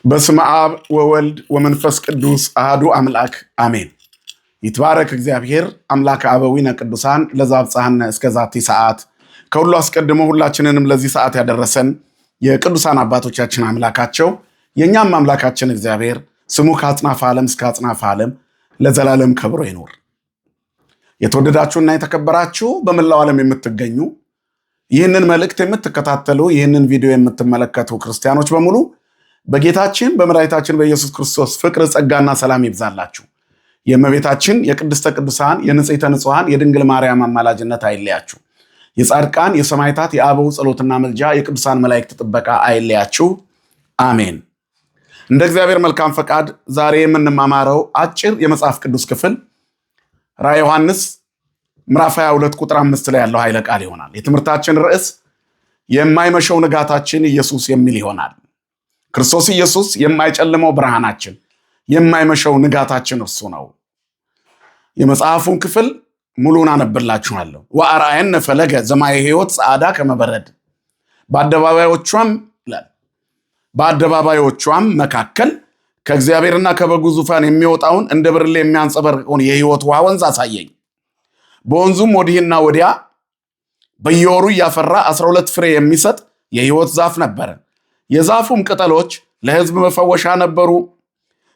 በስመ አብ ወወልድ ወመንፈስ ቅዱስ አሐዱ አምላክ አሜን። ይትባረክ እግዚአብሔር አምላከ አበዊነ ቅዱሳን ለዘአብጽሐነ እስከ ዛቲ ሰዓት። ከሁሉ አስቀድሞ ሁላችንንም ለዚህ ሰዓት ያደረሰን የቅዱሳን አባቶቻችን አምላካቸው የኛም አምላካችን እግዚአብሔር ስሙ ከአጽናፈ ዓለም እስከ አጽናፈ ዓለም ለዘላለም ከብሮ ይኖር። የተወደዳችሁና የተከበራችሁ በመላው ዓለም የምትገኙ ይህንን መልእክት የምትከታተሉ ይህንን ቪዲዮ የምትመለከቱ ክርስቲያኖች በሙሉ በጌታችን በመድኃኒታችን በኢየሱስ ክርስቶስ ፍቅር ጸጋና ሰላም ይብዛላችሁ። የእመቤታችን የቅድስተ ቅዱሳን የንጽሕተ ንጹሐን የድንግል ማርያም አማላጅነት አይለያችሁ። የጻድቃን የሰማዕታት የአበው ጸሎትና መልጃ የቅዱሳን መላእክት ጥበቃ አይለያችሁ። አሜን። እንደ እግዚአብሔር መልካም ፈቃድ ዛሬ የምንማማረው አጭር የመጽሐፍ ቅዱስ ክፍል ራዕየ ዮሐንስ ምዕራፍ 22 ቁጥር 5 ላይ ያለው ኃይለ ቃል ይሆናል። የትምህርታችን ርዕስ የማይመሸው ንጋታችን ኢየሱስ የሚል ይሆናል። ክርስቶስ ኢየሱስ የማይጨልመው ብርሃናችን፣ የማይመሸው ንጋታችን እርሱ ነው። የመጽሐፉን ክፍል ሙሉን አነብላችኋለሁ። ወአርአየነ ፈለገ ዘማየ ሕይወት ጸዓዳ ከመበረድ በአደባባዮቿም ይላል፣ በአደባባዮቿም መካከል ከእግዚአብሔርና ከበጉ ዙፋን የሚወጣውን እንደ ብርሌ የሚያንጸባርቀውን የሕይወት ውሃ ወንዝ አሳየኝ። በወንዙም ወዲህና ወዲያ በየወሩ እያፈራ 12 ፍሬ የሚሰጥ የሕይወት ዛፍ ነበረ። የዛፉም ቅጠሎች ለሕዝብ መፈወሻ ነበሩ።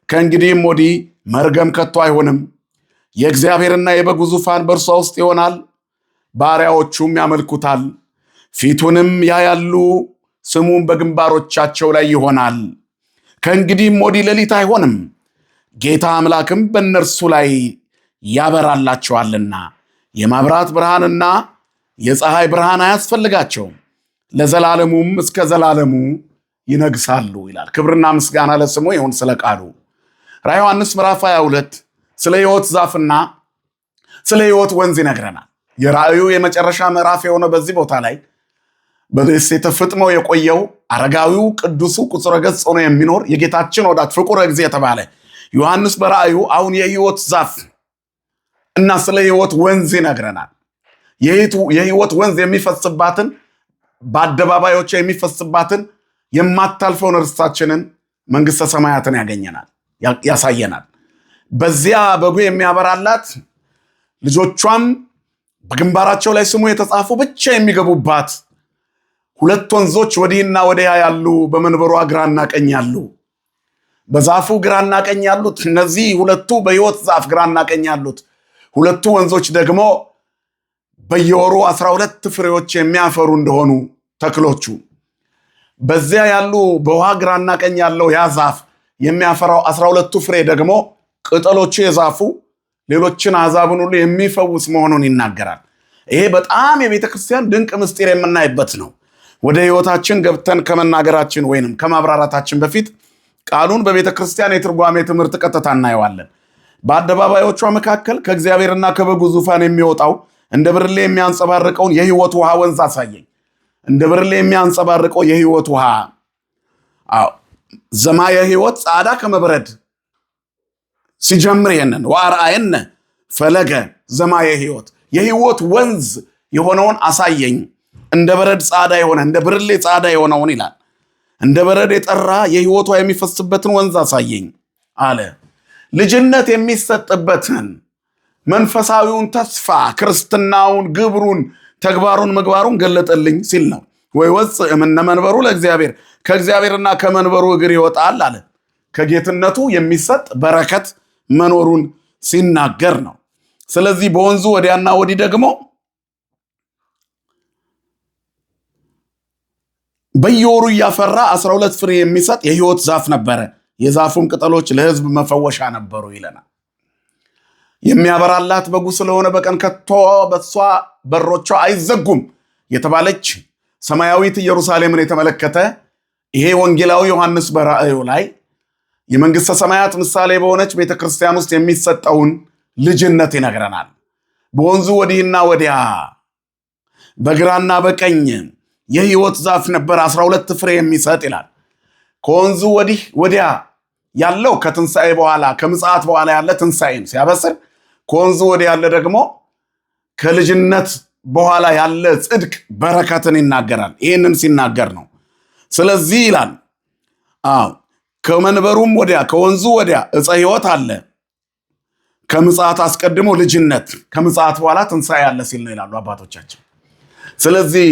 ከእንግዲህም ወዲህ መርገም ከቶ አይሆንም። የእግዚአብሔርና የበጉ ዙፋን በእርሷ ውስጥ ይሆናል፣ ባሪያዎቹም ያመልኩታል፣ ፊቱንም ያያሉ፣ ስሙም በግንባሮቻቸው ላይ ይሆናል። ከእንግዲህም ወዲህ ሌሊት አይሆንም፣ ጌታ አምላክም በእነርሱ ላይ ያበራላቸዋልና የማብራት ብርሃንና የፀሐይ ብርሃን አያስፈልጋቸውም፣ ለዘላለሙም እስከ ዘላለሙ ይነግሳሉ ይላል። ክብርና ምስጋና ለስሙ ይሁን ስለ ቃሉ። ራዕየ ዮሐንስ ምዕራፍ 22 ስለ ሕይወት ዛፍና ስለ ሕይወት ወንዝ ይነግረናል። የራእዩ የመጨረሻ ምዕራፍ የሆነ በዚህ ቦታ ላይ በደሴተ ፍጥሞ የቆየው አረጋዊው ቅዱሱ ቁጽረ ገጽ ሆኖ የሚኖር የጌታችን ወዳጅ ፍቁረ እግዚእ የተባለ ዮሐንስ በራእዩ አሁን የሕይወት ዛፍ እና ስለ ሕይወት ወንዝ ይነግረናል። የሕይወት ወንዝ የሚፈስባትን በአደባባዮች የሚፈስባትን የማታልፈውን ርስታችንን መንግሥተ ሰማያትን ያሳየናል። በዚያ በጉ የሚያበራላት ልጆቿም በግንባራቸው ላይ ስሙ የተጻፉ ብቻ የሚገቡባት ሁለት ወንዞች ወዲህና ወዲያ ያሉ፣ በመንበሯ ግራና ቀኝ ያሉ፣ በዛፉ ግራና ቀኝ ያሉት እነዚህ ሁለቱ በሕይወት ዛፍ ግራና ቀኝ ያሉት ሁለቱ ወንዞች ደግሞ በየወሩ 12 ፍሬዎች የሚያፈሩ እንደሆኑ ተክሎቹ፣ በዚያ ያሉ በውሃ ግራና ቀኝ ያለው ያ ዛፍ የሚያፈራው 12ቱ ፍሬ ደግሞ ቅጠሎቹ የዛፉ ሌሎችን አሕዛብን ሁሉ የሚፈውስ መሆኑን ይናገራል። ይሄ በጣም የቤተ ክርስቲያን ድንቅ ምስጢር የምናይበት ነው። ወደ ሕይወታችን ገብተን ከመናገራችን ወይንም ከማብራራታችን በፊት ቃሉን በቤተ ክርስቲያን የትርጓሜ ትምህርት ቀጥታ እናየዋለን። በአደባባዮቿ መካከል ከእግዚአብሔርና ከበጉ ዙፋን የሚወጣው እንደ ብርሌ የሚያንጸባርቀውን የሕይወት ውሃ ወንዝ አሳየኝ። እንደ ብርሌ የሚያንጸባርቀው የሕይወት ውሃ ዘማየ ሕይወት ጸዓዳ ከመበረድ ሲጀምር ይሄንን ወአርአየነ ፈለገ ዘማየ ሕይወት የሕይወት ወንዝ የሆነውን አሳየኝ። እንደ በረድ ጸዓዳ የሆነ እንደ ብርሌ ጸዓዳ የሆነውን ይላል። እንደ በረድ የጠራ የሕይወቷ የሚፈስበትን ወንዝ አሳየኝ አለ። ልጅነት የሚሰጥበትን መንፈሳዊውን ተስፋ ክርስትናውን፣ ግብሩን፣ ተግባሩን፣ ምግባሩን ገለጠልኝ ሲል ነው። ወይወፅእ እምነ መንበሩ ለእግዚአብሔር ከእግዚአብሔርና ከመንበሩ እግር ይወጣል አለ። ከጌትነቱ የሚሰጥ በረከት መኖሩን ሲናገር ነው። ስለዚህ በወንዙ ወዲያና ወዲህ ደግሞ በየወሩ እያፈራ 12 ፍሬ የሚሰጥ የሕይወት ዛፍ ነበረ። የዛፉም ቅጠሎች ለሕዝብ መፈወሻ ነበሩ ይለናል። የሚያበራላት በጉ ስለሆነ በቀን ከቶ በሷ በሮቿ አይዘጉም የተባለች ሰማያዊት ኢየሩሳሌምን የተመለከተ ይሄ ወንጌላዊ ዮሐንስ በራእዩ ላይ የመንግሥተ ሰማያት ምሳሌ በሆነች ቤተክርስቲያን ውስጥ የሚሰጠውን ልጅነት ይነግረናል። በወንዙ ወዲህና ወዲያ በግራና በቀኝ የሕይወት ዛፍ ነበር 12 ፍሬ የሚሰጥ ይላል። ከወንዙ ወዲህ ወዲያ ያለው ከትንሣኤ በኋላ ከምጽአት በኋላ ያለ ትንሣኤን ሲያበስር፣ ከወንዙ ወዲህ ያለ ደግሞ ከልጅነት በኋላ ያለ ጽድቅ በረከትን ይናገራል። ይህንን ሲናገር ነው። ስለዚህ ይላል ከመንበሩም ወዲያ ከወንዙ ወዲያ ዕፀ ሕይወት አለ። ከምጽአት አስቀድሞ ልጅነት፣ ከምጽአት በኋላ ትንሣኤ አለ ሲል ነው ይላሉ አባቶቻችን። ስለዚህ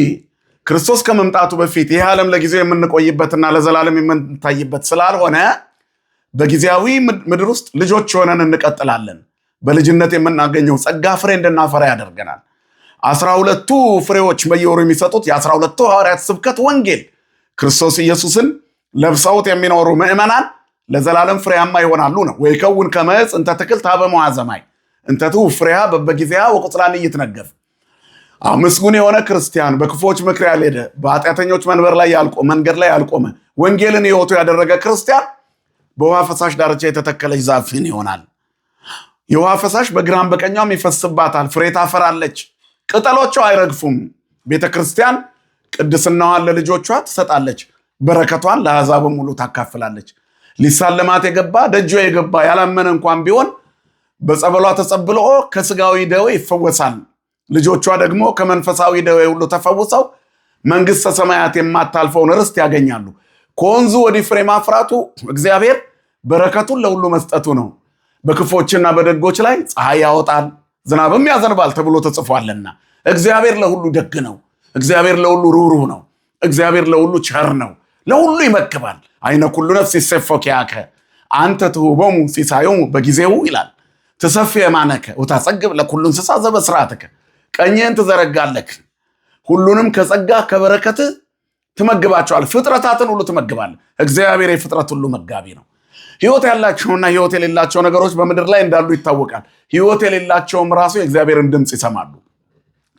ክርስቶስ ከመምጣቱ በፊት ይህ ዓለም ለጊዜው የምንቆይበትና ለዘላለም የምንታይበት ስላልሆነ በጊዜያዊ ምድር ውስጥ ልጆች ሆነን እንቀጥላለን። በልጅነት የምናገኘው ጸጋ ፍሬ እንድናፈራ ያደርገናል። 12ቱ ፍሬዎች በየወሩ የሚሰጡት የ12ቱ ሐዋርያት ስብከት ወንጌል ክርስቶስ ኢየሱስን ለብሰውት የሚኖሩ ምዕመናን ለዘላለም ፍሬያማ ይሆናሉ ነው። ወይከውን ከመ ዕፅ እንተ ትክል ሀበ መዋዕዘ ማይ እንተ ትሁብ ፍሬሃ በበጊዜሃ ወቁጽላን ይትነገፍ። ምስጉን የሆነ ክርስቲያን በክፉዎች ምክር ያልሄደ በኃጢአተኞች መንገድ ላይ ያልቆመ ወንጌልን ሕይወቱ ያደረገ ክርስቲያን በውሃ ፈሳሽ ዳርቻ የተተከለች ዛፍን ይሆናል። የውሃ ፈሳሽ በግራም በቀኛም ይፈስባታል፣ ፍሬ ታፈራለች፣ ቅጠሎቿ አይረግፉም። ቤተክርስቲያን ቅድስናዋን ለልጆቿ ትሰጣለች፣ በረከቷን ለአሕዛብም ሁሉ ታካፍላለች። ሊሳለማት የገባ ደጇ የገባ ያላመነ እንኳን ቢሆን በጸበሏ ተጸብሎ ከስጋዊ ደዌ ይፈወሳል። ልጆቿ ደግሞ ከመንፈሳዊ ደዌ ሁሉ ተፈውሰው መንግሥተ ሰማያት የማታልፈውን ርስት ያገኛሉ። ከወንዙ ወዲህ ፍሬ ማፍራቱ እግዚአብሔር በረከቱን ለሁሉ መስጠቱ ነው። በክፎችና በደጎች ላይ ፀሐይ ያወጣል ዝናብም ያዘንባል ተብሎ ተጽፏልና እግዚአብሔር ለሁሉ ደግ ነው። እግዚአብሔር ለሁሉ ሩህሩህ ነው። እግዚአብሔር ለሁሉ ቸር ነው። ለሁሉ ይመግባል። አይነ ኩሉ ነፍስ ይሴፎ ኪያከ አንተ ትሁቦሙ ሲሳዮሙ በጊዜው ይላል። ትሰፊ የማነከ ወታጸግብ ለኩሉ እንስሳ ዘበስርዓትከ ቀኝህን ትዘረጋለህ፣ ሁሉንም ከጸጋ ከበረከት ትመግባቸዋል። ፍጥረታትን ሁሉ ትመግባለህ። እግዚአብሔር የፍጥረት ሁሉ መጋቢ ነው። ሕይወት ያላቸውና ሕይወት የሌላቸው ነገሮች በምድር ላይ እንዳሉ ይታወቃል። ሕይወት የሌላቸውም ራሱ የእግዚአብሔርን ድምፅ ይሰማሉ።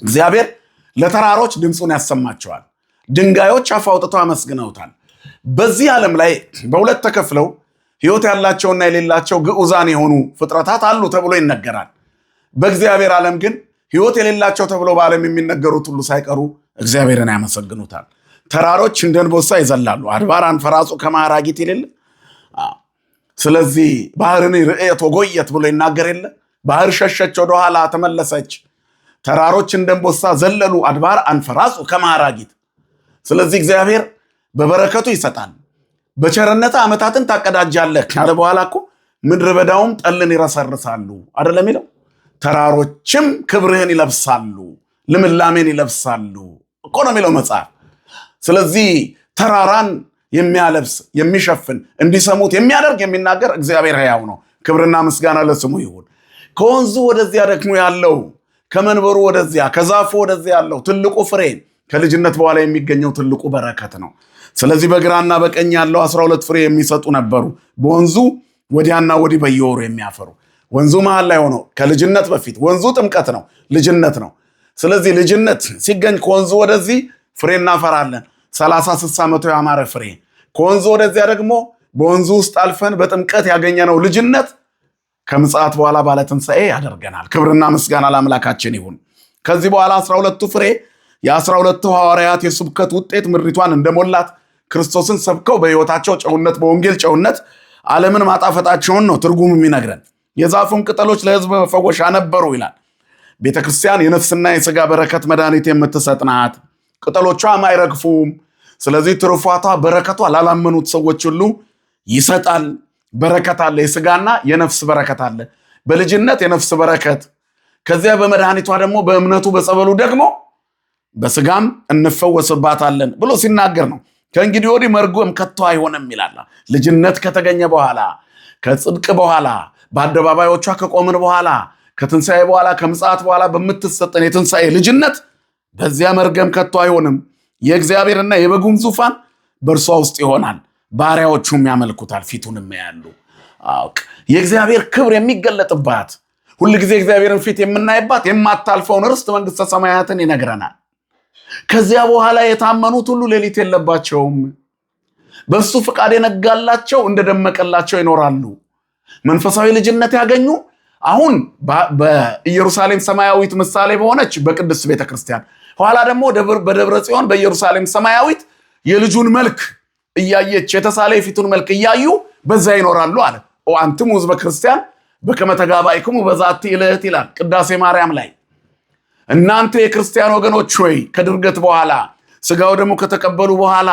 እግዚአብሔር ለተራሮች ድምፁን ያሰማቸዋል። ድንጋዮች አፍ አውጥተው አመስግነውታል። በዚህ ዓለም ላይ በሁለት ተከፍለው ሕይወት ያላቸውና የሌላቸው ግዑዛን የሆኑ ፍጥረታት አሉ ተብሎ ይነገራል። በእግዚአብሔር ዓለም ግን ሕይወት የሌላቸው ተብሎ በዓለም የሚነገሩት ሁሉ ሳይቀሩ እግዚአብሔርን ያመሰግኑታል። ተራሮች እንደ አንበሳ ይዘላሉ፣ አድባር አንፈራጹ ከማራጊት የሌለ። ስለዚህ ባህርን ርዕየት ወጎየት ብሎ ይናገር የለ። ባህር ሸሸች ወደኋላ ተመለሰች፣ ተራሮች እንደ አንበሳ ዘለሉ፣ አድባር አንፈራጹ ከማራጊት። ስለዚህ እግዚአብሔር በበረከቱ ይሰጣል። በቸርነት ዓመታትን ታቀዳጃለህ ካለ በኋላ እኮ ምድረ በዳውም ጠልን ይረሰርሳሉ አይደለም የሚለው። ተራሮችም ክብርህን ይለብሳሉ፣ ልምላሜን ይለብሳሉ እኮ ነው የሚለው መጽሐፍ። ስለዚህ ተራራን የሚያለብስ የሚሸፍን እንዲሰሙት የሚያደርግ የሚናገር እግዚአብሔር ሕያው ነው። ክብርና ምስጋና ለስሙ ይሁን። ከወንዙ ወደዚያ ደግሞ ያለው ከመንበሩ ወደዚያ ከዛፉ ወደዚያ ያለው ትልቁ ፍሬ ከልጅነት በኋላ የሚገኘው ትልቁ በረከት ነው። ስለዚህ በግራና በቀኝ ያለው 12 ፍሬ የሚሰጡ ነበሩ፣ በወንዙ ወዲያና ወዲህ በየወሩ የሚያፈሩ። ወንዙ መሃል ላይ ሆኖ ከልጅነት በፊት ወንዙ ጥምቀት ነው፣ ልጅነት ነው። ስለዚህ ልጅነት ሲገኝ ከወንዙ ወደዚህ ፍሬ እናፈራለን፣ 30 60 መቶ ያማረ ፍሬ። ከወንዙ ወደዚያ ደግሞ በወንዙ ውስጥ አልፈን በጥምቀት ያገኘነው ልጅነት ከምጽአት በኋላ ባለ ትንሣኤ ያደርገናል። ክብርና ምስጋና ለአምላካችን ይሁን። ከዚህ በኋላ 12ቱ ፍሬ የ12ቱ ሐዋርያት የስብከት ውጤት ምድሪቷን እንደሞላት ክርስቶስን ሰብከው በሕይወታቸው ጨውነት በወንጌል ጨውነት ዓለምን ማጣፈጣቸውን ነው ትርጉም የሚነግረን። የዛፉም ቅጠሎች ለሕዝብ መፈወሻ ነበሩ ይላል። ቤተክርስቲያን የነፍስና የሥጋ በረከት መድኃኒት የምትሰጥ ናት። ቅጠሎቿም አይረግፉም። ስለዚህ ትሩፋቷ በረከቷ ላላመኑት ሰዎች ሁሉ ይሰጣል። በረከት አለ፣ የሥጋና የነፍስ በረከት አለ። በልጅነት የነፍስ በረከት፣ ከዚያ በመድኃኒቷ ደግሞ በእምነቱ በጸበሉ ደግሞ በሥጋም እንፈወስባታለን ብሎ ሲናገር ነው። ከእንግዲህ ወዲህ መርጎም ከቶ አይሆንም ይላል። ልጅነት ከተገኘ በኋላ ከጽድቅ በኋላ በአደባባዮቿ ከቆምን በኋላ ከትንሣኤ በኋላ ከምጽአት በኋላ በምትሰጠን የትንሣኤ ልጅነት በዚያ መርገም ከቶ አይሆንም። የእግዚአብሔርና የበጉም ዙፋን በእርሷ ውስጥ ይሆናል፣ ባሪያዎቹም ያመልኩታል፣ ፊቱንም ያያሉ። የእግዚአብሔር ክብር የሚገለጥባት ሁልጊዜ እግዚአብሔርን ፊት የምናይባት የማታልፈውን ርስት መንግሥተ ሰማያትን ይነግረናል። ከዚያ በኋላ የታመኑት ሁሉ ሌሊት የለባቸውም። በእሱ ፍቃድ የነጋላቸው እንደደመቀላቸው ይኖራሉ። መንፈሳዊ ልጅነት ያገኙ አሁን በኢየሩሳሌም ሰማያዊት ምሳሌ በሆነች በቅድስት ቤተክርስቲያን፣ ኋላ ደግሞ በደብረ ጽዮን በኢየሩሳሌም ሰማያዊት የልጁን መልክ እያየች የተሳለ የፊቱን መልክ እያዩ በዛ ይኖራሉ አለ። አንትሙ ሕዝበ ክርስቲያን በከመ ተጋባእክሙ በዛቲ ዕለት ይላል ቅዳሴ ማርያም ላይ። እናንተ የክርስቲያን ወገኖች ሆይ ከድርገት በኋላ ስጋው ደግሞ ከተቀበሉ በኋላ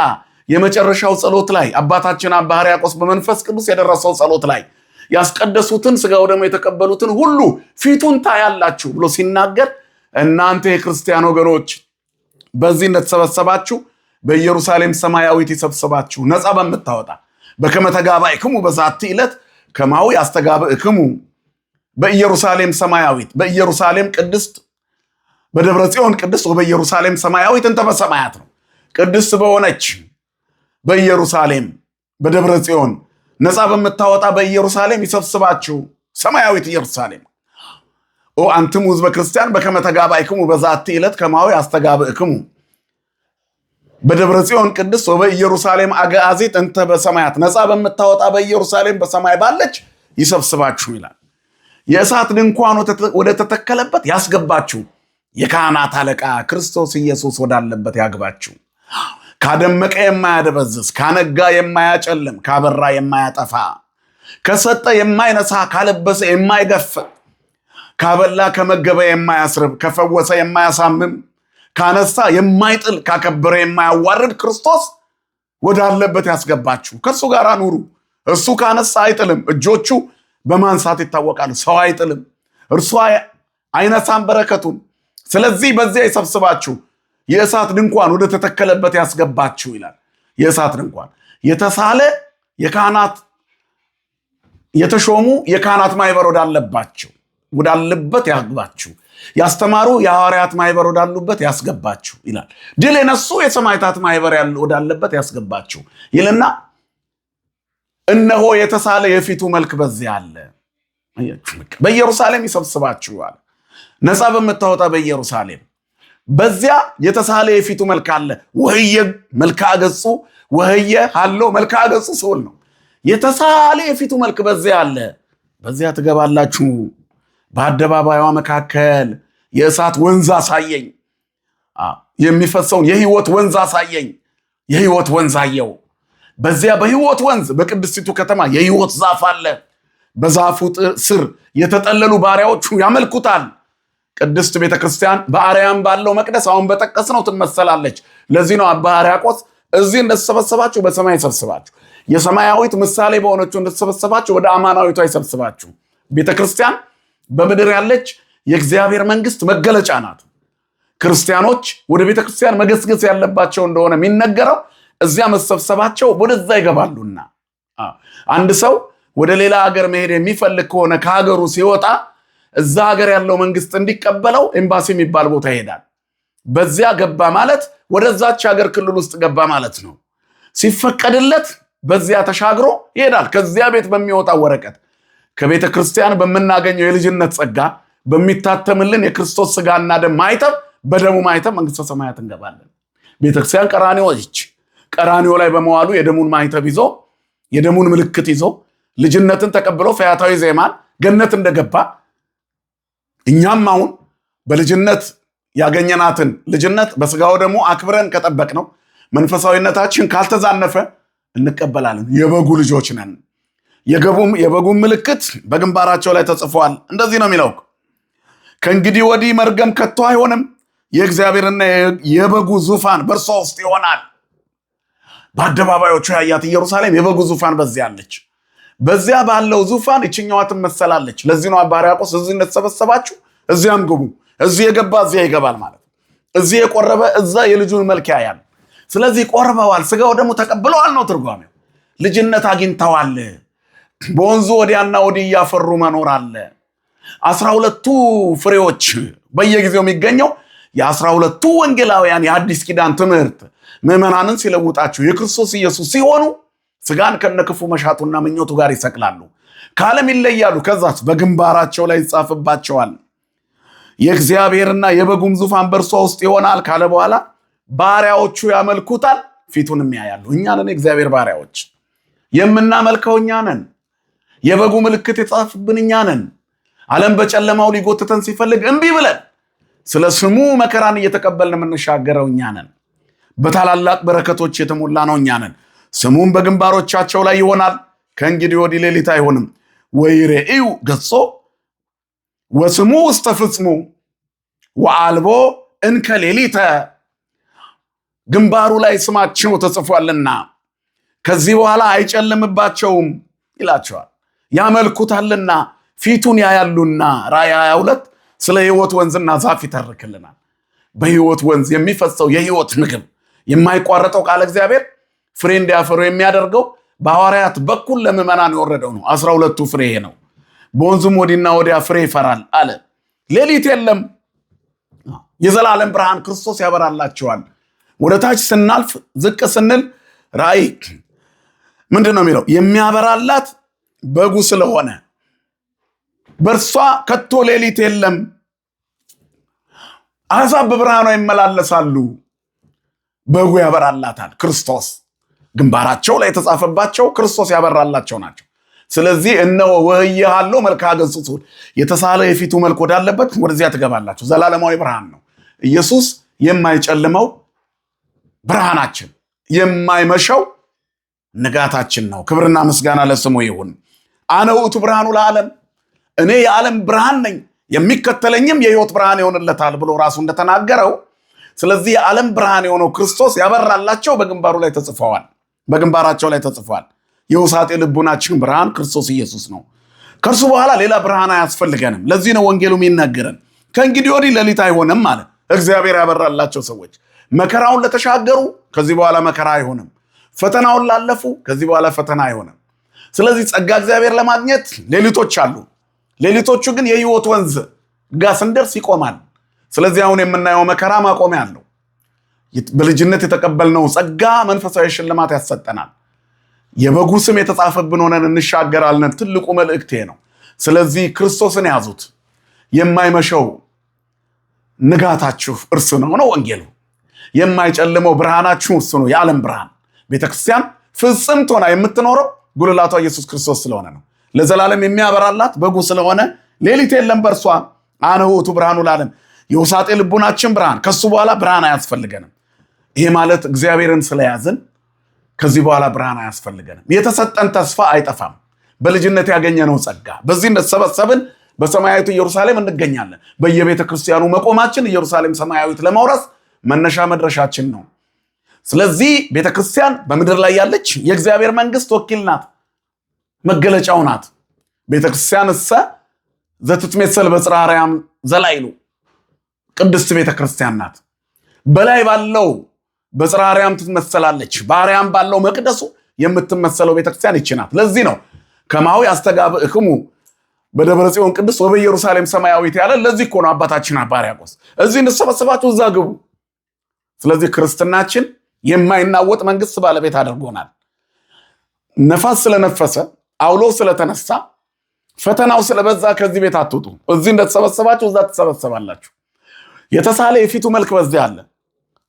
የመጨረሻው ጸሎት ላይ አባታችን አባ ሕርያቆስ በመንፈስ ቅዱስ የደረሰው ጸሎት ላይ ያስቀደሱትን ሥጋው ደግሞ የተቀበሉትን ሁሉ ፊቱን ታያላችሁ ብሎ ሲናገር እናንተ የክርስቲያን ወገኖች በዚህ እንደተሰበሰባችሁ በኢየሩሳሌም ሰማያዊት ይሰብስባችሁ ነፃ በምታወጣ በከመ ተጋባእክሙ በዛቲ ዕለት ከማዊ አስተጋብእክሙ በኢየሩሳሌም ሰማያዊት በኢየሩሳሌም ቅድስት በደብረ ጽዮን ቅድስት ወበኢየሩሳሌም ሰማያዊት እንተ በሰማያት ነው። ቅድስት በሆነች በኢየሩሳሌም በደብረ ጽዮን ነፃ በምታወጣ በኢየሩሳሌም ይሰብስባችሁ ሰማያዊት ኢየሩሳሌም ኦ አንትሙ ሕዝበ ክርስቲያን በከመ ተጋባእክሙ በዛቲ ዕለት ከማዊ አስተጋብእክሙ በደብረ ጽዮን ቅድስት ወበኢየሩሳሌም አግዓዚት እንተ በሰማያት ነፃ በምታወጣ በኢየሩሳሌም በሰማይ ባለች ይሰብስባችሁ ይላል። የእሳት ድንኳን ወደ ተተከለበት ያስገባችሁ የካህናት አለቃ ክርስቶስ ኢየሱስ ወዳለበት ያግባችሁ። ካደመቀ የማያደበዝዝ ካነጋ የማያጨልም ካበራ የማያጠፋ ከሰጠ የማይነሳ ካለበሰ የማይገፍ ካበላ ከመገበ የማያስርብ ከፈወሰ የማያሳምም ካነሳ የማይጥል ካከበረ የማያዋርድ ክርስቶስ ወዳለበት ያስገባችሁ። ከእሱ ጋር ኑሩ። እሱ ካነሳ አይጥልም። እጆቹ በማንሳት ይታወቃሉ። ሰው አይጥልም። እርሱ አይነሳም በረከቱን። ስለዚህ በዚያ ይሰብስባችሁ የእሳት ድንኳን ወደ ተተከለበት ያስገባችሁ ይላል። የእሳት ድንኳን የተሳለ የካህናት የተሾሙ የካህናት ማህበር ወዳለበት ያግባችሁ። ያስተማሩ የሐዋርያት ማህበር ወዳሉበት ያስገባችሁ ይላል። ድል የነሱ የሰማዕታት ማህበር ወዳለበት ያስገባችሁ ይልና እነሆ የተሳለ የፊቱ መልክ በዚያ አለ። በኢየሩሳሌም ይሰብስባችሁ አለ። ነፃ በምታወጣ በኢየሩሳሌም በዚያ የተሳለ የፊቱ መልክ አለ። ወህየ መልክዓ ገጹ ወህየ ሃሎ መልክዓ ገጹ ስዑል ነው። የተሳለ የፊቱ መልክ በዚያ አለ። በዚያ ትገባላችሁ። በአደባባይዋ መካከል የእሳት ወንዝ አሳየኝ። የሚፈሰውን የህይወት ወንዝ አሳየኝ። የህይወት ወንዝ አየው። በዚያ በህይወት ወንዝ በቅድስቲቱ ከተማ የህይወት ዛፍ አለ። በዛፉ ስር የተጠለሉ ባሪያዎቹ ያመልኩታል። ቅድስት ቤተክርስቲያን በአርያም ባለው መቅደስ አሁን በጠቀስነው ትመሰላለች። ለዚህ ነው አባ ሕርያቆስ እዚህ እንደተሰበሰባችሁ በሰማይ ይሰብስባችሁ፣ የሰማያዊት ምሳሌ በሆነችው እንደተሰበሰባችሁ ወደ አማናዊቷ ይሰብስባችሁ። ቤተክርስቲያን በምድር ያለች የእግዚአብሔር መንግስት መገለጫ ናት። ክርስቲያኖች ወደ ቤተክርስቲያን መገስገስ ያለባቸው እንደሆነ የሚነገረው እዚያ መሰብሰባቸው ወደዛ ይገባሉና አንድ ሰው ወደ ሌላ ሀገር መሄድ የሚፈልግ ከሆነ ከሀገሩ ሲወጣ እዛ ሀገር ያለው መንግስት እንዲቀበለው ኤምባሲ የሚባል ቦታ ይሄዳል። በዚያ ገባ ማለት ወደዛች ሀገር ክልል ውስጥ ገባ ማለት ነው። ሲፈቀድለት በዚያ ተሻግሮ ይሄዳል። ከዚያ ቤት በሚወጣው ወረቀት ከቤተ ክርስቲያን በምናገኘው የልጅነት ጸጋ በሚታተምልን የክርስቶስ ስጋና ደም ማይተም በደሙ ማይተም መንግስተ ሰማያት እንገባለን። ቤተክርስቲያን ቀራኒዮ ላይ በመዋሉ የደሙን ማይተም ይዞ የደሙን ምልክት ይዞ ልጅነትን ተቀብሎ ፈያታዊ ዜማን ገነት እንደገባ እኛም አሁን በልጅነት ያገኘናትን ልጅነት በስጋው ደግሞ አክብረን ከጠበቅነው መንፈሳዊነታችን ካልተዛነፈ እንቀበላለን። የበጉ ልጆች ነን። የበጉም ምልክት በግንባራቸው ላይ ተጽፏል። እንደዚህ ነው የሚለው፣ ከእንግዲህ ወዲህ መርገም ከቶ አይሆንም፣ የእግዚአብሔርና የበጉ ዙፋን በእርሷ ውስጥ ይሆናል። በአደባባዮቹ ያያት ኢየሩሳሌም የበጉ ዙፋን በዚያ አለች። በዚያ ባለው ዙፋን ይችኛዋ ትመሰላለች። ለዚህ ነው አባ ሕርያቆስ እዚህ እንደተሰበሰባችሁ እዚያም ግቡ። እዚህ የገባ እዚያ ይገባል ማለት ነው። እዚህ የቆረበ እዛ የልጁን መልክ ያያል። ስለዚህ ቆርበዋል፣ ስጋው ደግሞ ተቀብለዋል ነው ትርጓሜው። ልጅነት አግኝተዋል። በወንዙ ወዲያና ወዲህ እያፈሩ መኖር አለ። 12ቱ ፍሬዎች በየጊዜው የሚገኘው የ12ቱ ወንጌላውያን የአዲስ ኪዳን ትምህርት ምዕመናንን ሲለውጣቸው የክርስቶስ ኢየሱስ ሲሆኑ ስጋን ከነክፉ መሻቱና ምኞቱ ጋር ይሰቅላሉ፣ ከዓለም ይለያሉ። ከዛስ በግንባራቸው ላይ ይጻፍባቸዋል የእግዚአብሔርና የበጉም ዙፋን በእርሷ ውስጥ ይሆናል ካለ በኋላ ባሪያዎቹ ያመልኩታል፣ ፊቱንም ያያሉ። እኛ ነን የእግዚአብሔር ባሪያዎች፣ የምናመልከው እኛ ነን። የበጉ ምልክት የጻፍብን እኛ ነን። ዓለም በጨለማው ሊጎትተን ሲፈልግ እምቢ ብለን ስለ ስሙ መከራን እየተቀበልን የምንሻገረው እኛ ነን። በታላላቅ በረከቶች የተሞላ ነው እኛ ነን። ስሙም በግንባሮቻቸው ላይ ይሆናል። ከእንግዲህ ወዲህ ሌሊት አይሆንም። ወይሬኡ ገጾ ወስሙ ውስተ ፍጽሙ ወአልቦ እንከ ሌሊተ። ግንባሩ ላይ ስማቸው ተጽፏልና ከዚህ በኋላ አይጨልምባቸውም ይላቸዋል። ያመልኩታልና ፊቱን ያያሉና ራእይ 22 ስለ ሕይወት ወንዝና ዛፍ ይተርክልናል። በሕይወት ወንዝ የሚፈሰው የሕይወት ምግብ የማይቋረጠው ቃል እግዚአብሔር ፍሬ እንዲያፈሩ የሚያደርገው በሐዋርያት በኩል ለምዕመናን የወረደው ነው። 12ቱ ፍሬ ነው። በወንዙም ወዲና ወዲያ ፍሬ ይፈራል አለ። ሌሊት የለም። የዘላለም ብርሃን ክርስቶስ ያበራላቸዋል። ወደ ታች ስናልፍ ዝቅ ስንል ራእይ ምንድን ነው የሚለው? የሚያበራላት በጉ ስለሆነ በእርሷ ከቶ ሌሊት የለም። አሕዛብ በብርሃኗ ይመላለሳሉ፣ በጉ ያበራላታል። ክርስቶስ ግንባራቸው ላይ የተጻፈባቸው ክርስቶስ ያበራላቸው ናቸው። ስለዚህ እነሆ ወህይሃለሁ መልክዐ ገጽቱ፣ የተሳለ የፊቱ መልክ ወዳለበት ወደዚያ ትገባላችሁ። ዘላለማዊ ብርሃን ነው ኢየሱስ። የማይጨልመው ብርሃናችን፣ የማይመሸው ንጋታችን ነው። ክብርና ምስጋና ለስሙ ይሁን። አነ ውእቱ ብርሃኑ ለዓለም፣ እኔ የዓለም ብርሃን ነኝ፣ የሚከተለኝም የሕይወት ብርሃን ይሆንለታል ብሎ ራሱ እንደተናገረው፣ ስለዚህ የዓለም ብርሃን የሆነው ክርስቶስ ያበራላቸው በግንባሩ ላይ ተጽፈዋል፣ በግንባራቸው ላይ ተጽፏል። የውሳጤ ልቡናችን ብርሃን ክርስቶስ ኢየሱስ ነው። ከእርሱ በኋላ ሌላ ብርሃን አያስፈልገንም። ለዚህ ነው ወንጌሉ የሚናገረን ከእንግዲህ ወዲህ ሌሊት አይሆንም አለ። እግዚአብሔር ያበራላቸው ሰዎች መከራውን ለተሻገሩ ከዚህ በኋላ መከራ አይሆንም። ፈተናውን ላለፉ ከዚህ በኋላ ፈተና አይሆንም። ስለዚህ ጸጋ እግዚአብሔር ለማግኘት ሌሊቶች አሉ። ሌሊቶቹ ግን የሕይወት ወንዝ ጋር ስንደርስ ይቆማል። ስለዚህ አሁን የምናየው መከራ ማቆሚያ አለው። በልጅነት የተቀበልነው ጸጋ መንፈሳዊ ሽልማት ያሰጠናል። የበጉ ስም የተጻፈብን ሆነን እንሻገራለን። ትልቁ መልእክቴ ነው። ስለዚህ ክርስቶስን ያዙት። የማይመሸው ንጋታችሁ እርሱ ነው ወንጌሉ። የማይጨልመው ብርሃናችሁ እርሱ ነው፣ የዓለም ብርሃን። ቤተክርስቲያን ፍጽምት ሆና የምትኖረው ጉልላቷ ኢየሱስ ክርስቶስ ስለሆነ ነው። ለዘላለም የሚያበራላት በጉ ስለሆነ ሌሊት የለም በእርሷ። አነ ውእቱ ብርሃኑ ለዓለም፣ የውሳጤ ልቡናችን ብርሃን። ከሱ በኋላ ብርሃን አያስፈልገንም። ይሄ ማለት እግዚአብሔርን ስለያዝን ከዚህ በኋላ ብርሃን አያስፈልገንም። የተሰጠን ተስፋ አይጠፋም። በልጅነት ያገኘነው ጸጋ፣ በዚህ እንደተሰበሰብን በሰማያዊት ኢየሩሳሌም እንገኛለን። በየቤተ ክርስቲያኑ መቆማችን ኢየሩሳሌም ሰማያዊት ለመውረስ መነሻ መድረሻችን ነው። ስለዚህ ቤተ ክርስቲያን በምድር ላይ ያለች የእግዚአብሔር መንግስት ወኪል ናት፣ መገለጫው ናት። ቤተ ክርስቲያን እሰ ዘትትሜሰል በጽርሐ አርያም ዘላይሉ፣ ቅድስት ቤተ ክርስቲያን ናት። በላይ ባለው በጽርሐ አርያም ትመሰላለች። በአርያም ባለው መቅደሱ የምትመሰለው ቤተክርስቲያን ይች ናት። ለዚህ ነው ከማሁ ያስተጋብእክሙ በደብረ ጽዮን ቅድስት ወበኢየሩሳሌም ሰማያዊት ያለ። ለዚህ እኮ ነው አባታችን አባ ሕርያቆስ እዚህ እንሰበሰባችሁ እዛ ግቡ። ስለዚህ ክርስትናችን የማይናወጥ መንግስት ባለቤት አድርጎናል። ነፋስ ስለነፈሰ፣ አውሎ ስለተነሳ፣ ፈተናው ስለበዛ ከዚህ ቤት አትውጡ። እዚህ እንደተሰበሰባችሁ እዛ ትሰበሰባላችሁ። የተሳለ የፊቱ መልክ በዚህ አለ።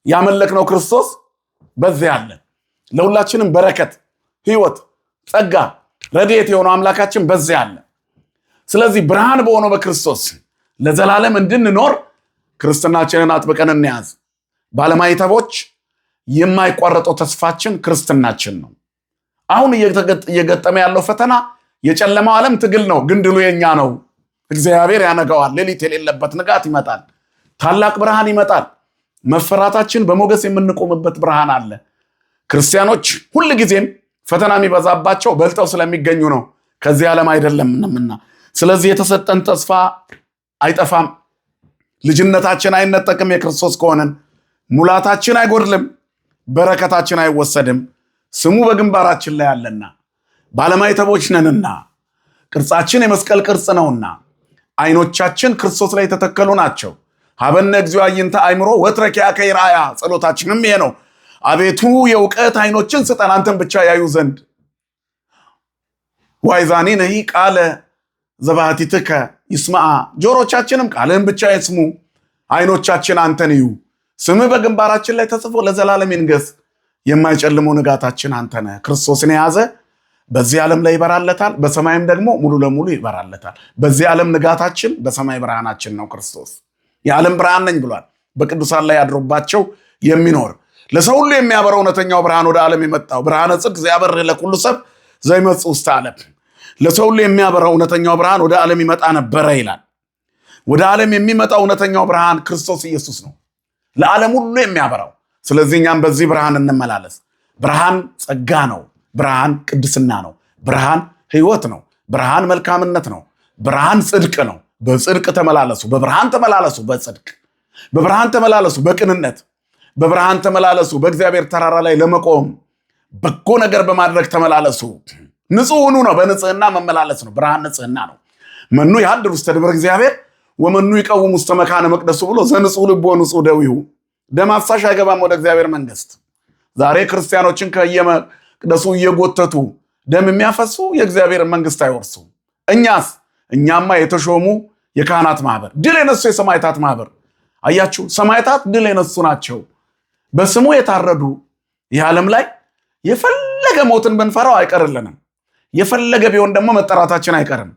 ያመለክነው ክርስቶስ በዚህ አለ። ለሁላችንም በረከት፣ ህይወት፣ ጸጋ፣ ረድኤት የሆነው አምላካችን በዚህ አለ። ስለዚህ ብርሃን በሆነው በክርስቶስ ለዘላለም እንድንኖር ክርስትናችንን አጥብቀን እንያዝ። ባለማይተቦች የማይቋረጠው ተስፋችን ክርስትናችን ነው። አሁን እየገጠመ ያለው ፈተና የጨለማው ዓለም ትግል ነው፣ ግን ድሉ የኛ ነው። እግዚአብሔር ያነጋዋል። ሌሊት የሌለበት ንጋት ይመጣል። ታላቅ ብርሃን ይመጣል። መፈራታችን በሞገስ የምንቆምበት ብርሃን አለ። ክርስቲያኖች ሁል ጊዜም ፈተና የሚበዛባቸው በልጠው ስለሚገኙ ነው፣ ከዚህ ዓለም አይደለምና። ስለዚህ የተሰጠን ተስፋ አይጠፋም። ልጅነታችን አይነጠቅም። የክርስቶስ ከሆነን ሙላታችን አይጎድልም፣ በረከታችን አይወሰድም። ስሙ በግንባራችን ላይ አለና፣ ባለማይተቦች ነንና፣ ቅርጻችን የመስቀል ቅርጽ ነውና፣ አይኖቻችን ክርስቶስ ላይ የተተከሉ ናቸው። ሀበነ እግዚኦ አዕይንተ አእምሮ ወትረኪያከ ይርአያ። ጸሎታችንም ይሄ ነው። አቤቱ የእውቀት አይኖችን ስጠን አንተን ብቻ ያዩ ዘንድ። ዋይዛኒ ነሂ ቃለ ዘባሕቲትከ ይስማዓ። ጆሮቻችንም ቃልህን ብቻ ይስሙ። አይኖቻችን አንተን ይዩ። ስምህ በግንባራችን ላይ ተጽፎ ለዘላለም ይንገስ። የማይጨልመው ንጋታችን አንተ ነህ። ክርስቶስን የያዘ በዚህ ዓለም ላይ ይበራለታል፣ በሰማይም ደግሞ ሙሉ ለሙሉ ይበራለታል። በዚህ ዓለም ንጋታችን፣ በሰማይ ብርሃናችን ነው ክርስቶስ። የዓለም ብርሃን ነኝ ብሏል። በቅዱሳን ላይ አድሮባቸው የሚኖር ለሰው ሁሉ የሚያበራው እውነተኛው ብርሃን ወደ ዓለም የመጣው ብርሃነ ጽድቅ ዘያበርህ ለኩሉ ሰብ ዘይመጽእ ውስተ ዓለም። ለሰው ሁሉ የሚያበራው እውነተኛው ብርሃን ወደ ዓለም ይመጣ ነበረ ይላል። ወደ ዓለም የሚመጣው እውነተኛው ብርሃን ክርስቶስ ኢየሱስ ነው፣ ለዓለም ሁሉ የሚያበራው። ስለዚህ እኛም በዚህ ብርሃን እንመላለስ። ብርሃን ጸጋ ነው። ብርሃን ቅድስና ነው። ብርሃን ሕይወት ነው። ብርሃን መልካምነት ነው። ብርሃን ጽድቅ ነው። በጽድቅ ተመላለሱ፣ በብርሃን ተመላለሱ፣ በጽድቅ በብርሃን ተመላለሱ፣ በቅንነት በብርሃን ተመላለሱ። በእግዚአብሔር ተራራ ላይ ለመቆም በጎ ነገር በማድረግ ተመላለሱ። ንጹሕ ሁኑ ነው። በንጽህና መመላለስ ነው። ብርሃን ንጽህና ነው። መኑ ያድር ውስተ ደብረ እግዚአብሔር ወመኑ ይቀውም ውስተ መካነ መቅደሱ ብሎ ዘንጹሕ ልቦ ንጹሕ ደዊሁ። ደም አፍሳሽ አይገባም ወደ እግዚአብሔር መንግስት። ዛሬ ክርስቲያኖችን ከየመቅደሱ እየጎተቱ ደም የሚያፈሱ የእግዚአብሔር መንግስት አይወርሱ። እኛማ የተሾሙ የካህናት ማህበር፣ ድል የነሱ የሰማዕታት ማህበር። አያችሁ፣ ሰማዕታት ድል የነሱ ናቸው። በስሙ የታረዱ ይህ ዓለም ላይ የፈለገ ሞትን ብንፈራው አይቀርልንም። የፈለገ ቢሆን ደግሞ መጠራታችን አይቀርም።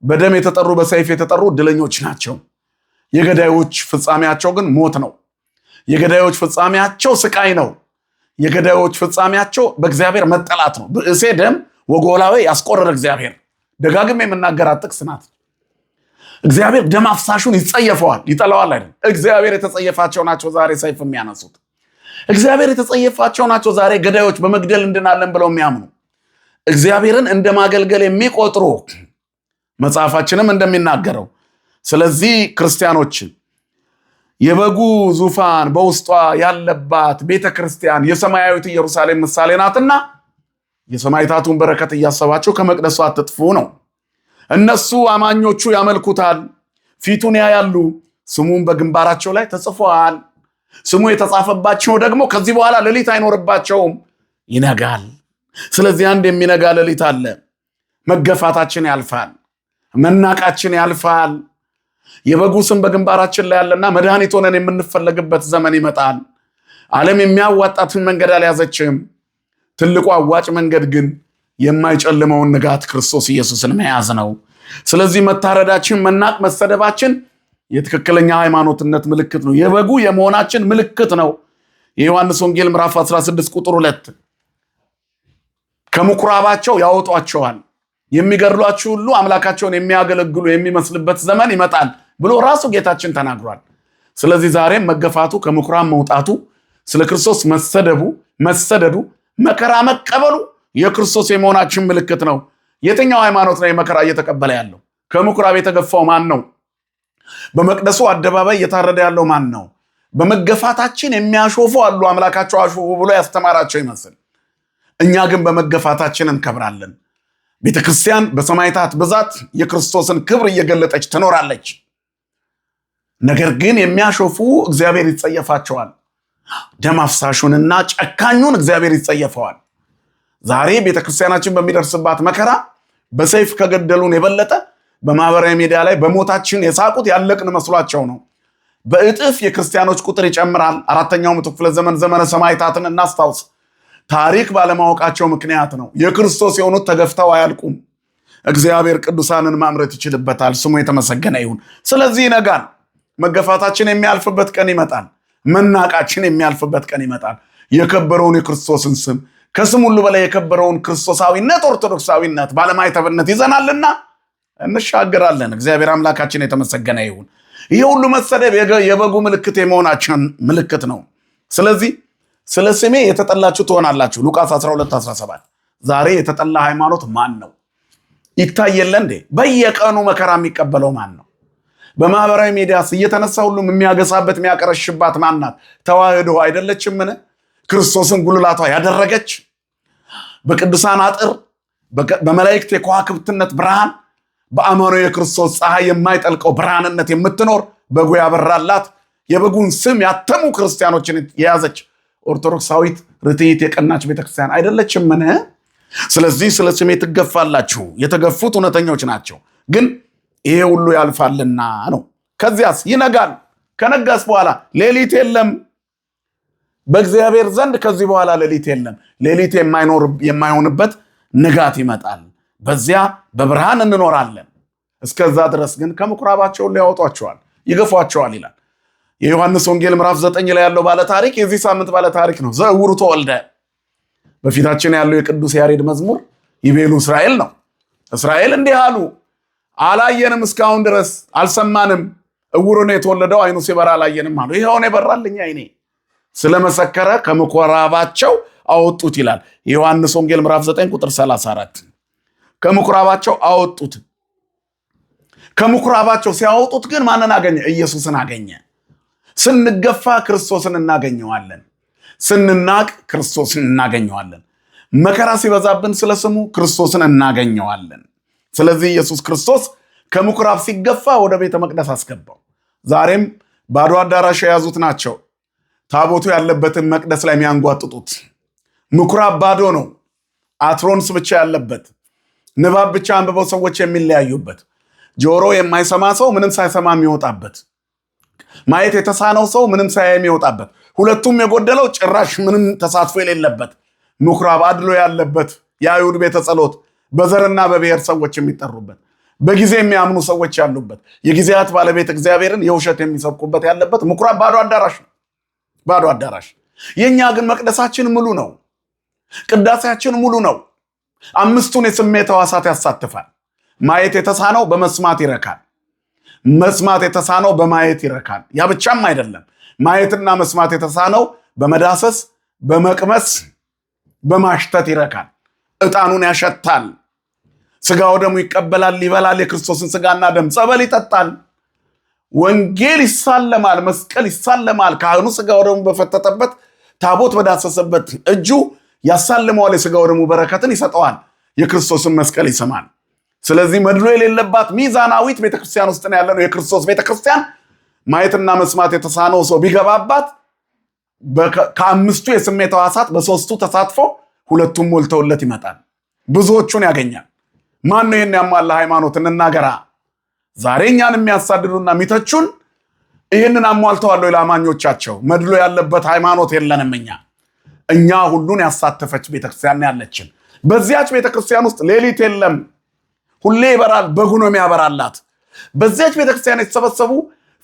በደም የተጠሩ በሰይፍ የተጠሩ ድለኞች ናቸው። የገዳዮች ፍጻሜያቸው ግን ሞት ነው። የገዳዮች ፍጻሜያቸው ስቃይ ነው። የገዳዮች ፍጻሜያቸው በእግዚአብሔር መጠላት ነው። ብእሴ ደም ወጎላዌ ያስቆረረ እግዚአብሔር። ደጋግሜ የምናገራት ጥቅስ ናት። እግዚአብሔር ደም አፍሳሹን ይጸየፈዋል፣ ይጠላዋል አይደል? እግዚአብሔር የተጸየፋቸው ናቸው ዛሬ ሰይፍ የሚያነሱት። እግዚአብሔር የተጸየፋቸው ናቸው ዛሬ ገዳዮች በመግደል እንድናለን ብለው የሚያምኑ፣ እግዚአብሔርን እንደ ማገልገል የሚቆጥሩ፣ መጽሐፋችንም እንደሚናገረው። ስለዚህ ክርስቲያኖች የበጉ ዙፋን በውስጧ ያለባት ቤተ ክርስቲያን የሰማያዊት ኢየሩሳሌም ምሳሌ ናትና የሰማዕታቱን በረከት እያሰባችሁ ከመቅደሱ አትጥፉ ነው። እነሱ አማኞቹ ያመልኩታል፣ ፊቱን ያያሉ፣ ስሙም በግንባራቸው ላይ ተጽፏል። ስሙ የተጻፈባቸው ደግሞ ከዚህ በኋላ ሌሊት አይኖርባቸውም፣ ይነጋል። ስለዚህ አንድ የሚነጋ ሌሊት አለ። መገፋታችን ያልፋል፣ መናቃችን ያልፋል። የበጉ ስም በግንባራችን ላይ ያለና መድኃኒት ሆነን የምንፈለግበት ዘመን ይመጣል። ዓለም የሚያዋጣትን መንገድ አልያዘችም። ትልቁ አዋጭ መንገድ ግን የማይጨልመውን ንጋት ክርስቶስ ኢየሱስን መያዝ ነው። ስለዚህ መታረዳችን፣ መናቅ፣ መሰደባችን የትክክለኛ ሃይማኖትነት ምልክት ነው። የበጉ የመሆናችን ምልክት ነው። የዮሐንስ ወንጌል ምዕራፍ 16 ቁጥር 2 ከምኩራባቸው ያወጧቸዋል፣ የሚገድሏችሁ ሁሉ አምላካቸውን የሚያገለግሉ የሚመስልበት ዘመን ይመጣል ብሎ ራሱ ጌታችን ተናግሯል። ስለዚህ ዛሬም መገፋቱ፣ ከምኩራብ መውጣቱ፣ ስለ ክርስቶስ መሰደዱ፣ መከራ መቀበሉ የክርስቶስ የመሆናችን ምልክት ነው። የትኛው ሃይማኖት ነው የመከራ እየተቀበለ ያለው? ከምኩራብ የተገፋው ማን ነው? በመቅደሱ አደባባይ እየታረደ ያለው ማን ነው? በመገፋታችን የሚያሾፉ አሉ፣ አምላካቸው አሾፉ ብሎ ያስተማራቸው ይመስል። እኛ ግን በመገፋታችን እንከብራለን። ቤተክርስቲያን በሰማዕታት ብዛት የክርስቶስን ክብር እየገለጠች ትኖራለች። ነገር ግን የሚያሾፉ እግዚአብሔር ይጸየፋቸዋል። ደም አፍሳሹንና ጨካኙን እግዚአብሔር ይጸየፈዋል። ዛሬ ቤተክርስቲያናችን በሚደርስባት መከራ በሰይፍ ከገደሉን የበለጠ በማህበራዊ ሚዲያ ላይ በሞታችን የሳቁት ያለቅን መስሏቸው ነው። በእጥፍ የክርስቲያኖች ቁጥር ይጨምራል። 4ኛው መቶ ክፍለ ዘመን ዘመነ ሰማዕታትን እናስታውስ። ታሪክ ባለማወቃቸው ምክንያት ነው። የክርስቶስ የሆኑት ተገፍተው አያልቁም። እግዚአብሔር ቅዱሳንን ማምረት ይችልበታል። ስሙ የተመሰገነ ይሁን። ስለዚህ ይነጋል። መገፋታችን የሚያልፍበት ቀን ይመጣል። መናቃችን የሚያልፍበት ቀን ይመጣል። የከበረውን የክርስቶስን ስም ከስም ሁሉ በላይ የከበረውን ክርስቶሳዊነት፣ ኦርቶዶክሳዊነት፣ ባለማይተብነት ይዘናልና እንሻገራለን። እግዚአብሔር አምላካችን የተመሰገነ ይሁን። ይህ ሁሉ መሰደብ የበጉ ምልክት የመሆናችን ምልክት ነው። ስለዚህ ስለ ስሜ የተጠላችሁ ትሆናላችሁ። ሉቃስ 12:17 ዛሬ የተጠላ ሃይማኖት ማን ነው? ይታየለ እንዴ? በየቀኑ መከራ የሚቀበለው ማን ነው? በማህበራዊ ሚዲያስ እየተነሳ ሁሉም የሚያገሳበት የሚያቀረሽባት ማናት? ተዋህዶ አይደለችምን? ክርስቶስን ጉልላቷ ያደረገች በቅዱሳን አጥር በመላእክት የከዋክብትነት ብርሃን በአማኑ የክርስቶስ ፀሐይ የማይጠልቀው ብርሃንነት የምትኖር በጉ ያበራላት የበጉን ስም ያተሙ ክርስቲያኖችን የያዘች ኦርቶዶክሳዊት ርትዕት የቀናች ቤተክርስቲያን አይደለችምን? ስለዚህ ስለ ስሜ ትገፋላችሁ። የተገፉት እውነተኞች ናቸው፣ ግን ይሄ ሁሉ ያልፋልና ነው። ከዚያስ ይነጋል። ከነጋስ በኋላ ሌሊት የለም። በእግዚአብሔር ዘንድ ከዚህ በኋላ ሌሊት የለም። ሌሊት የማይሆንበት ንጋት ይመጣል። በዚያ በብርሃን እንኖራለን። እስከዛ ድረስ ግን ከምኩራባቸው ሊያወጧቸዋል፣ ይገፏቸዋል ይላል። የዮሐንስ ወንጌል ምዕራፍ 9 ላይ ያለው ባለታሪክ የዚህ ሳምንት ባለታሪክ ነው። ዘእውሩ ተወልደ። በፊታችን ያለው የቅዱስ ያሬድ መዝሙር ይቤሉ እስራኤል ነው። እስራኤል እንዲህ አሉ፣ አላየንም፣ እስካሁን ድረስ አልሰማንም። እውር ነው የተወለደው፣ አይኑ ሲበራ አላየንም አሉ። ይሄውን የበራልኝ አይኔ ስለመሰከረ ከምኩራባቸው አወጡት ይላል የዮሐንስ ወንጌል ምዕራፍ 9 ቁጥር 34። ከምኩራባቸው አወጡት። ከምኩራባቸው ሲያወጡት ግን ማንን አገኘ? ኢየሱስን አገኘ። ስንገፋ ክርስቶስን እናገኘዋለን። ስንናቅ ክርስቶስን እናገኘዋለን። መከራ ሲበዛብን ስለስሙ ክርስቶስን እናገኘዋለን። ስለዚህ ኢየሱስ ክርስቶስ ከምኩራብ ሲገፋ ወደ ቤተ መቅደስ አስገባው። ዛሬም ባዶ አዳራሽ የያዙት ናቸው ታቦቱ ያለበትን መቅደስ ላይ የሚያንጓጥጡት። ምኩራብ ባዶ ነው። አትሮንስ ብቻ ያለበት፣ ንባብ ብቻ አንብበው ሰዎች የሚለያዩበት፣ ጆሮ የማይሰማ ሰው ምንም ሳይሰማ የሚወጣበት፣ ማየት የተሳነው ሰው ምንም ሳያይ የሚወጣበት፣ ሁለቱም የጎደለው ጭራሽ ምንም ተሳትፎ የሌለበት ምኩራብ፣ አድሎ ያለበት፣ የአይሁድ ቤተ ጸሎት፣ በዘርና በብሔር ሰዎች የሚጠሩበት፣ በጊዜ የሚያምኑ ሰዎች ያሉበት፣ የጊዜያት ባለቤት እግዚአብሔርን የውሸት የሚሰብኩበት ያለበት ምኩራብ ባዶ አዳራሽ ነው። ባዶ አዳራሽ። የኛ ግን መቅደሳችን ሙሉ ነው። ቅዳሴያችን ሙሉ ነው። አምስቱን የስሜት ሕዋሳት ያሳትፋል። ማየት የተሳነው በመስማት ይረካል። መስማት የተሳነው በማየት ይረካል። ያ ብቻም አይደለም። ማየትና መስማት የተሳነው በመዳሰስ፣ በመቅመስ፣ በማሽተት ይረካል። ዕጣኑን ያሸታል። ስጋው ደሙ ይቀበላል፣ ይበላል። የክርስቶስን ስጋና ደም ጸበል ይጠጣል። ወንጌል ይሳለማል፣ መስቀል ይሳለማል። ካህኑ ስጋው ደሙ በፈተተበት ታቦት በዳሰሰበት እጁ ያሳልመዋል። የስጋው ደሙ በረከትን ይሰጠዋል። የክርስቶስን መስቀል ይሰማል። ስለዚህ መድሎ የሌለባት ሚዛናዊት ቤተክርስቲያን ውስጥ ነው ያለነው። የክርስቶስ ቤተክርስቲያን ማየትና መስማት የተሳነው ሰው ቢገባባት ከአምስቱ የስሜት ሕዋሳት በሶስቱ ተሳትፎ ሁለቱም ሞልተውለት ይመጣል። ብዙዎቹን ያገኛል። ማን ነው ይህን ያሟላ ሃይማኖት? እንናገራ። ዛሬ እኛን የሚያሳድዱና የሚተቹን ይህንን አሟልተዋል ወይ ለአማኞቻቸው? መድሎ ያለበት ሃይማኖት የለንም እኛ ሁሉን ያሳተፈች ቤተክርስቲያን ያለችን። በዚያች ቤተክርስቲያን ውስጥ ሌሊት የለም፣ ሁሌ ይበራል። በጉ ነው የሚያበራላት። በዚያች ቤተክርስቲያን የተሰበሰቡ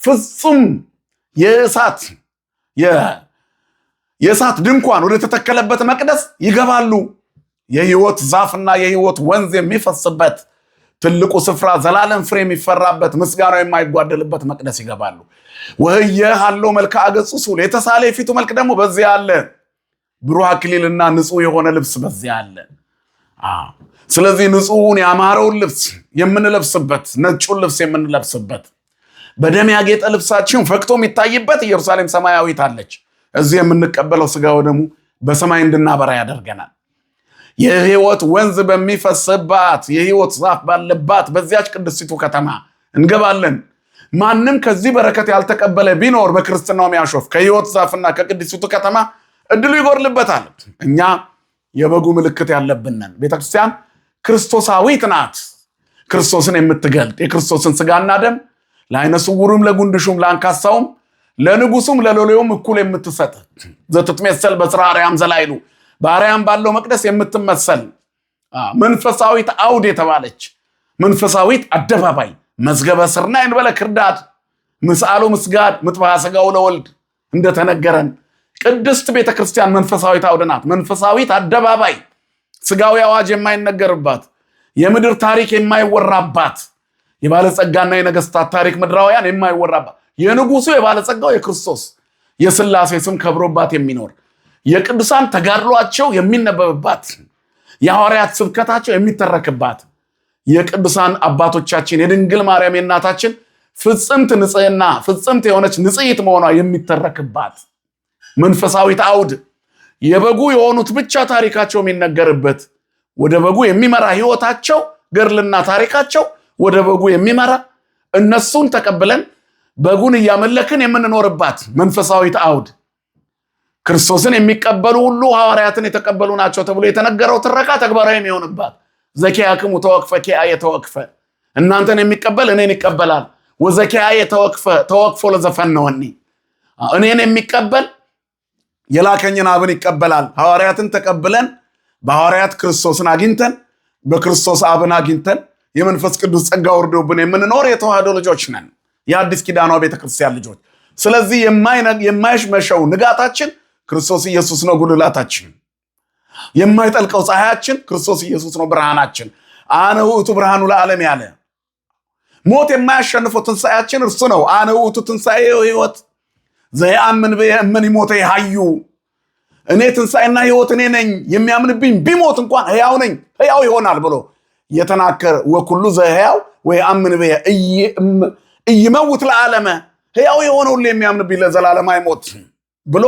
ፍጹም የእሳት ድንኳን ወደ ተተከለበት መቅደስ ይገባሉ። የህይወት ዛፍና የህይወት ወንዝ የሚፈስበት ትልቁ ስፍራ፣ ዘላለም ፍሬ የሚፈራበት፣ ምስጋናው የማይጓደልበት መቅደስ ይገባሉ። ወህየ አለው መልክዓ ገጹ ሱል፣ የተሳለ የፊቱ መልክ ደግሞ በዚያ አለ። ብሩህ አክሊልና ንጹህ የሆነ ልብስ በዚያ አለ። ስለዚህ ንጹሑን ያማረውን ልብስ የምንለብስበት፣ ነጩን ልብስ የምንለብስበት፣ በደም ያጌጠ ልብሳችን ፈክቶ የሚታይበት ኢየሩሳሌም ሰማያዊት አለች። እዚህ የምንቀበለው ስጋው ደሙ በሰማይ እንድናበራ ያደርገናል። የህይወት ወንዝ በሚፈስባት፣ የህይወት ዛፍ ባለባት በዚያች ቅድስቲቱ ከተማ እንገባለን። ማንም ከዚህ በረከት ያልተቀበለ ቢኖር በክርስትናው የሚያሾፍ ከህይወት ዛፍና ከቅድስቲቱ ከተማ እድሉ ይጎርልበታል። እኛ የበጉ ምልክት ያለብንን ቤተክርስቲያን ክርስቶሳዊት ናት። ክርስቶስን የምትገልጥ የክርስቶስን ስጋና ደም ለዓይነ ስውሩም፣ ለጉንድሹም፣ ለአንካሳውም፣ ለንጉሱም፣ ለሎሌውም እኩል የምትሰጥ ዘትትመሰል በጽርሐ አርያም ዘላይሉ፣ በአርያም ባለው መቅደስ የምትመሰል መንፈሳዊት አውድ የተባለች መንፈሳዊት አደባባይ፣ መዝገበ ስርናይ እንበለ ክርዳድ፣ ምስአሉ ምስጋድ ምጥባሐ ሥጋው ለወልድ እንደተነገረን ቅድስት ቤተክርስቲያን መንፈሳዊት አውድ ናት። መንፈሳዊት አደባባይ፣ ስጋዊ አዋጅ የማይነገርባት፣ የምድር ታሪክ የማይወራባት፣ የባለጸጋና የነገስታት ታሪክ ምድራውያን የማይወራባት፣ የንጉሱ የባለጸጋው የክርስቶስ የሥላሴ ስም ከብሮባት የሚኖር፣ የቅዱሳን ተጋድሏቸው የሚነበብባት፣ የሐዋርያት ስብከታቸው የሚተረክባት፣ የቅዱሳን አባቶቻችን የድንግል ማርያም የእናታችን ፍጽምት ንጽሕና ፍጽምት የሆነች ንጽሕት መሆኗ የሚተረክባት መንፈሳዊት አውድ፣ የበጉ የሆኑት ብቻ ታሪካቸው የሚነገርበት፣ ወደ በጉ የሚመራ ህይወታቸው ገድልና ታሪካቸው ወደ በጉ የሚመራ፣ እነሱን ተቀብለን በጉን እያመለክን የምንኖርባት መንፈሳዊት አውድ፣ ክርስቶስን የሚቀበሉ ሁሉ ሐዋርያትን የተቀበሉ ናቸው ተብሎ የተነገረው ትረካ ተግባራዊ የሚሆንባት፣ ዘኪያክሙ ተወክፈ ኪያየ ተወክፈ፣ እናንተን የሚቀበል እኔን ይቀበላል፣ ወዘኪያየ ተወክፈ ተወክፎ ለዘፈነወኒ፣ እኔን የሚቀበል የላከኝን አብን ይቀበላል። ሐዋርያትን ተቀብለን በሐዋርያት ክርስቶስን አግኝተን በክርስቶስ አብን አግኝተን የመንፈስ ቅዱስ ጸጋ ወርዶብን የምንኖር የተዋህዶ ልጆች ነን፣ የአዲስ ኪዳኗ ቤተክርስቲያን ልጆች። ስለዚህ የማይሽመሸው ንጋታችን ክርስቶስ ኢየሱስ ነው ጉልላታችን። የማይጠልቀው ፀሐያችን ክርስቶስ ኢየሱስ ነው ብርሃናችን። አነ ውእቱ ብርሃኑ ለዓለም ያለ ሞት የማያሸንፈው ትንሣኤያችን እርሱ ነው። አነ ውእቱ ትንሣኤ ሕይወት ዘያምን በየምን ይሞተ ይሐዩ እኔ ትንሣኤና ሕይወት እኔ ነኝ የሚያምንብኝ ቢሞት እንኳን ሕያው ነኝ ሕያው ይሆናል ብሎ የተናገረ ወኩሉ ዘሕያው ወያምን በየ ይመውት ለዓለመ ሕያው የሆነው ሁሉ የሚያምንብኝ ለዘላለም አይሞት ብሎ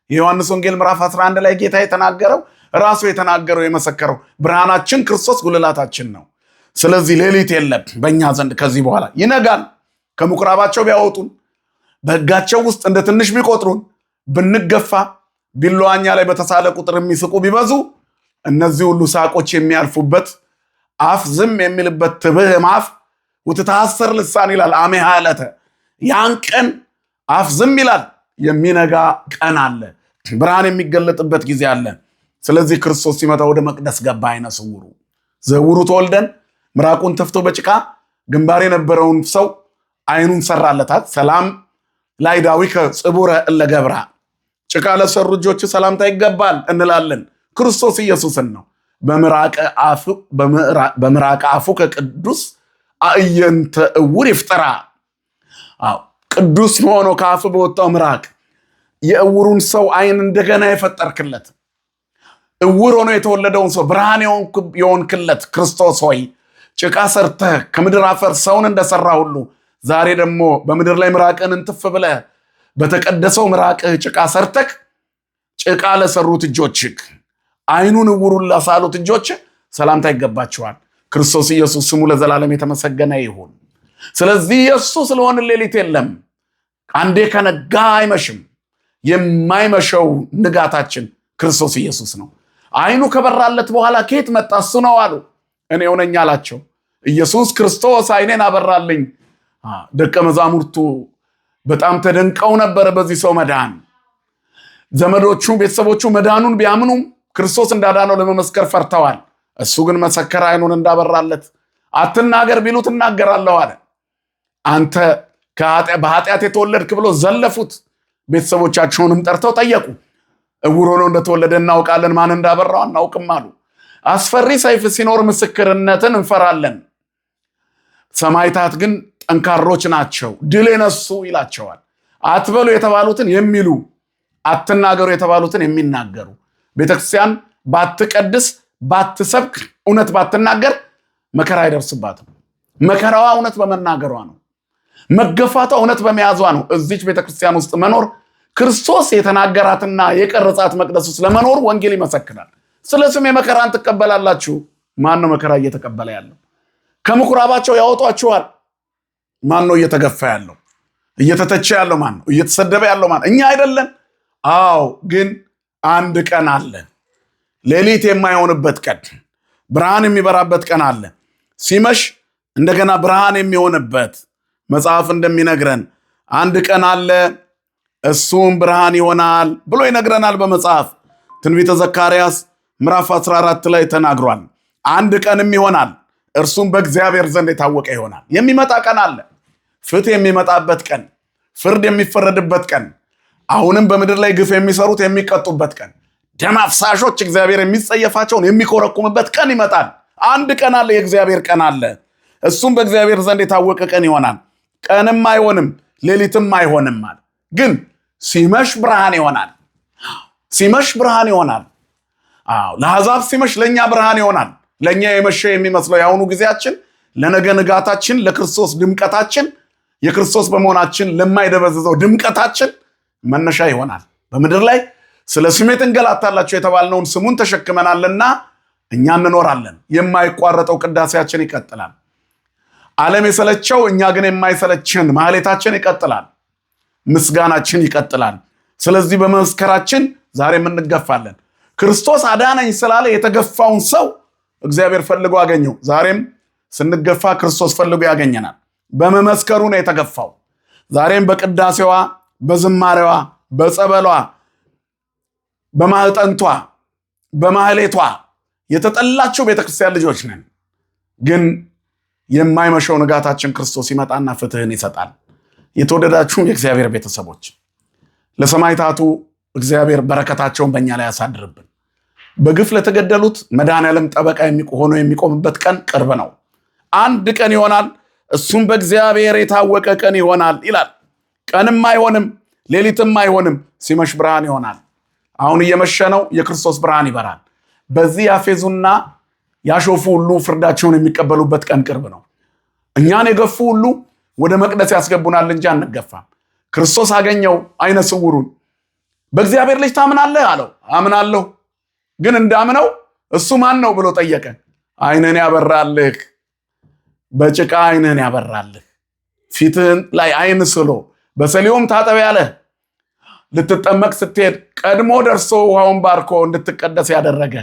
የዮሐንስ ወንጌል ምዕራፍ 11 ላይ ጌታ የተናገረው ራሱ የተናገረው የመሰከረው ብርሃናችን ክርስቶስ ጉልላታችን ነው። ስለዚህ ሌሊት የለም በእኛ ዘንድ ከዚህ በኋላ ይነጋል። ከምኩራባቸው ቢያወጡን በሕጋቸው ውስጥ እንደ ትንሽ ቢቆጥሩን ብንገፋ ቢላዋኛ ላይ በተሳለ ቁጥር የሚስቁ ቢበዙ እነዚህ ሁሉ ሳቆች የሚያልፉበት አፍ ዝም የሚልበት ትብህም አፍ ወትታሰር ልሳን ይላል አሜሃ ዕለተ ያን ቀን አፍ ዝም ይላል። የሚነጋ ቀን አለ፣ ብርሃን የሚገለጥበት ጊዜ አለ። ስለዚህ ክርስቶስ ሲመጣ ወደ መቅደስ ገባ። አይነ ስውሩ ዘውሩ ተወልደን ምራቁን ተፍቶ በጭቃ ግንባር የነበረውን ሰው አይኑን ሰራለታት። ሰላም ላይ ዳዊከ ጽቡረ እለገብራ ጭቃ ለሰሩ እጆች ሰላምታ ይገባል እንላለን። ክርስቶስ ኢየሱስን ነው በምራቀ አፉ ከቅዱስ አእየንተ እውር ይፍጠራ። ቅዱስ ሆኖ ከአፍ በወጣው ምራቅ የእውሩን ሰው አይን እንደገና የፈጠርክለት እውር ሆኖ የተወለደውን ሰው ብርሃን የሆንክለት ክርስቶስ ሆይ ጭቃ ሰርተህ ከምድር አፈር ሰውን እንደሰራ ሁሉ ዛሬ ደግሞ በምድር ላይ ምራቅን እንትፍ ብለህ በተቀደሰው ምራቅህ ጭቃ ሰርተህ ጭቃ ለሰሩት እጆችህ አይኑን እውሩን ላሳሉት እጆችህ ሰላምታ ይገባቸዋል። ክርስቶስ ኢየሱስ ስሙ ለዘላለም የተመሰገነ ይሁን። ስለዚህ የሱ ስለሆነ ሌሊት የለም። አንዴ ከነጋ አይመሽም። የማይመሸው ንጋታችን ክርስቶስ ኢየሱስ ነው። አይኑ ከበራለት በኋላ ከየት መጣ? እሱ ነው አሉ። እኔው ነኝ አላቸው። ኢየሱስ ክርስቶስ አይኔን አበራልኝ። ደቀ መዛሙርቱ በጣም ተደንቀው ነበር በዚህ ሰው መዳን። ዘመዶቹ ቤተሰቦቹ መዳኑን ቢያምኑም ክርስቶስ እንዳዳነው ለመመስከር ፈርተዋል። እሱ ግን መሰከረ፣ አይኑን እንዳበራለት። አትናገር ቢሉት እናገራለሁ አለ። አንተ በኃጢአት የተወለድክ ብሎ ዘለፉት። ቤተሰቦቻቸውንም ጠርተው ጠየቁ። እውር ሆኖ እንደተወለደ እናውቃለን፣ ማን እንዳበራው አናውቅም አሉ። አስፈሪ ሰይፍ ሲኖር ምስክርነትን እንፈራለን። ሰማዕታት ግን ጠንካሮች ናቸው፣ ድል የነሱ ይላቸዋል። አትበሉ የተባሉትን የሚሉ፣ አትናገሩ የተባሉትን የሚናገሩ። ቤተክርስቲያን ባትቀድስ ባትሰብክ እውነት ባትናገር መከራ አይደርስባትም። መከራዋ እውነት በመናገሯ ነው። መገፋቷ እውነት በመያዟ ነው። እዚች ቤተክርስቲያን ውስጥ መኖር ክርስቶስ የተናገራትና የቀረጻት መቅደስ ውስጥ ለመኖር ወንጌል ይመሰክራል። ስለ ስሜ መከራን ትቀበላላችሁ። ማን ነው መከራ እየተቀበለ ያለው? ከምኩራባቸው ያወጧችኋል። ማን ነው እየተገፋ ያለው? እየተተቸ ያለው ማን ነው? እየተሰደበ ያለው ማን? እኛ አይደለን? አዎ፣ ግን አንድ ቀን አለ፣ ሌሊት የማይሆንበት ቀን፣ ብርሃን የሚበራበት ቀን አለ። ሲመሽ እንደገና ብርሃን የሚሆንበት መጽሐፍ እንደሚነግረን አንድ ቀን አለ፣ እሱም ብርሃን ይሆናል ብሎ ይነግረናል በመጽሐፍ። ትንቢተ ዘካርያስ ምዕራፍ 14 ላይ ተናግሯል። አንድ ቀንም ይሆናል፣ እርሱም በእግዚአብሔር ዘንድ የታወቀ ይሆናል። የሚመጣ ቀን አለ፣ ፍትህ የሚመጣበት ቀን፣ ፍርድ የሚፈረድበት ቀን፣ አሁንም በምድር ላይ ግፍ የሚሰሩት የሚቀጡበት ቀን፣ ደም አፍሳሾች እግዚአብሔር የሚጸየፋቸውን የሚኮረኩምበት ቀን ይመጣል። አንድ ቀን አለ፣ የእግዚአብሔር ቀን አለ። እሱም በእግዚአብሔር ዘንድ የታወቀ ቀን ይሆናል። ቀንም አይሆንም ሌሊትም አይሆንም አለ። ግን ሲመሽ ብርሃን ይሆናል። ሲመሽ ብርሃን ይሆናል። ለአሕዛብ ሲመሽ ለእኛ ብርሃን ይሆናል። ለእኛ የመሸ የሚመስለው የአሁኑ ጊዜያችን ለነገ ንጋታችን፣ ለክርስቶስ ድምቀታችን፣ የክርስቶስ በመሆናችን ለማይደበዝዘው ድምቀታችን መነሻ ይሆናል። በምድር ላይ ስለ ስሜ ትንገላታላችሁ የተባልነውን ስሙን ተሸክመናልና እኛ እንኖራለን። የማይቋረጠው ቅዳሴያችን ይቀጥላል። ዓለም የሰለቸው እኛ ግን የማይሰለችን ማህሌታችን ይቀጥላል። ምስጋናችን ይቀጥላል። ስለዚህ በመስከራችን ዛሬም እንገፋለን። ክርስቶስ አዳነኝ ስላለ የተገፋውን ሰው እግዚአብሔር ፈልጎ አገኘው። ዛሬም ስንገፋ ክርስቶስ ፈልጎ ያገኘናል። በመመስከሩ ነው የተገፋው። ዛሬም በቅዳሴዋ፣ በዝማሬዋ፣ በጸበሏ፣ በማህጠንቷ፣ በማህሌቷ የተጠላቸው ቤተክርስቲያን ልጆች ነን። ግን የማይመሸው ንጋታችን ክርስቶስ ይመጣና ፍትህን ይሰጣል። የተወደዳችሁ የእግዚአብሔር ቤተሰቦች ለሰማዕታቱ እግዚአብሔር በረከታቸውን በእኛ ላይ ያሳድርብን። በግፍ ለተገደሉት መድኃኔዓለም ጠበቃ ሆኖ የሚቆምበት ቀን ቅርብ ነው። አንድ ቀን ይሆናል፣ እሱም በእግዚአብሔር የታወቀ ቀን ይሆናል ይላል። ቀንም አይሆንም ሌሊትም አይሆንም፣ ሲመሽ ብርሃን ይሆናል። አሁን እየመሸ ነው፣ የክርስቶስ ብርሃን ይበራል። በዚህ ያፌዙና ያሾፉ ሁሉ ፍርዳቸውን የሚቀበሉበት ቀን ቅርብ ነው። እኛን የገፉ ሁሉ ወደ መቅደስ ያስገቡናል እንጂ አንገፋም። ክርስቶስ አገኘው አይነ ስውሩን። በእግዚአብሔር ልጅ ታምናለህ አለው። አምናለሁ፣ ግን እንዳምነው እሱ ማን ነው ብሎ ጠየቀ። አይንህን ያበራልህ፣ በጭቃ አይንህን ያበራልህ፣ ፊትህን ላይ አይን ስሎ በሰሊሆም ታጠብ ያለህ፣ ልትጠመቅ ስትሄድ ቀድሞ ደርሶ ውሃውን ባርኮ እንድትቀደስ ያደረገ፣